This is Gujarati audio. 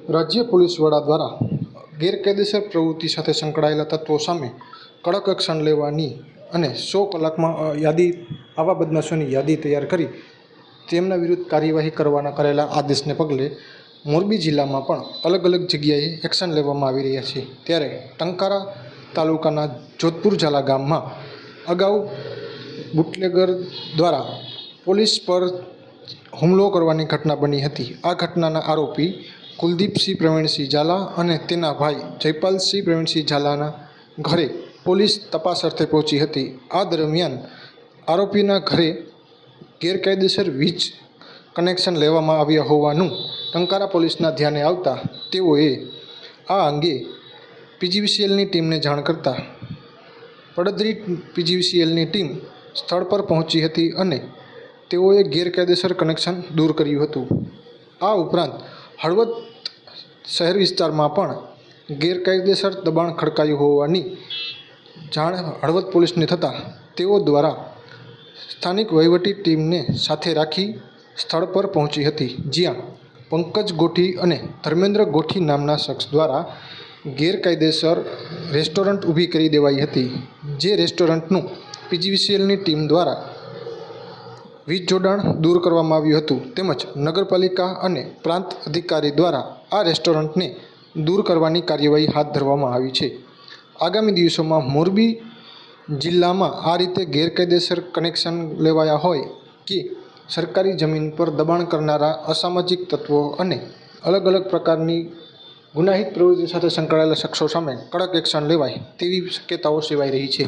રાજ્ય પોલીસ વડા દ્વારા ગેરકાયદેસર પ્રવૃત્તિ સાથે સંકળાયેલા તત્વો સામે કડક એક્શન લેવાની અને 100 કલાકમાં આવા બદમાશોની યાદી તૈયાર કરી તેમના વિરુદ્ધ કાર્યવાહી કરવાના કરેલા આદેશને પગલે મોરબી જિલ્લામાં પણ અલગ અલગ જગ્યાએ એક્શન લેવામાં આવી રહ્યા છે। ત્યારે ટંકારા તાલુકાના જોધપુર ઝાલા ગામમાં અગાઉ બુટલેગર દ્વારા પોલીસ પર હુમલો કરવાની ઘટના બની હતી। આ ઘટનાના આરોપી કુલદીપસિંહ પ્રવીણસિંહ ઝાલા અને તેના ભાઈ જયપાલસિંહ પ્રવીણસિંહ ઝાલાના ઘરે પોલીસ તપાસ અર્થે પહોંચી હતી। આ દરમિયાન આરોપીના ઘરે ગેરકાયદેસર વીજ કનેક્શન લેવામાં આવ્યા હોવાનું ટંકારા પોલીસના ધ્યાને આવતા તેઓએ આ અંગે પીજીવીસીએલની ટીમને જાણ કરતા પડદરી પીજીવીસીએલની ટીમ સ્થળ પર પહોંચી હતી અને તેઓએ ગેરકાયદેસર કનેક્શન દૂર કર્યું હતું। આ ઉપરાંત હળવદ શહેર વિસ્તારમાં પણ ગેરકાયદેસર દબાણ ખડકાયું હોવાની જાણ હળવદ પોલીસને થતાં તેઓ દ્વારા સ્થાનિક વહીવટી ટીમને સાથે રાખી સ્થળ પર પહોંચી હતી, જ્યાં પંકજ ગોઠી અને ધર્મેન્દ્ર ગોઠી નામના શખ્સ દ્વારા ગેરકાયદેસર રેસ્ટોરન્ટ ઊભી કરી દેવાઈ હતી। જે રેસ્ટોરન્ટનું પીજીવીસીએલની ટીમ દ્વારા વીજ જોડાણ દૂર કરવામાં આવ્યું હતું, તેમજ નગરપાલિકા અને પ્રાંત અધિકારી દ્વારા આ રેસ્ટોરન્ટને દૂર કરવાની કાર્યવાહી હાથ ધરવામાં આવી છે। આગામી દિવસોમાં મોરબી જિલ્લામાં આ રીતે ગેરકાયદેસર કનેક્શન લેવાયા હોય કે સરકારી જમીન પર દબાણ કરનારા અસામાજિક તત્વો અને અલગ અલગ પ્રકારની ગુનાહિત પ્રવૃત્તિ સાથે સંકળાયેલા શખ્સો સામે કડક એક્શન લેવાય તેવી શક્યતાઓ સેવાઈ રહી છે।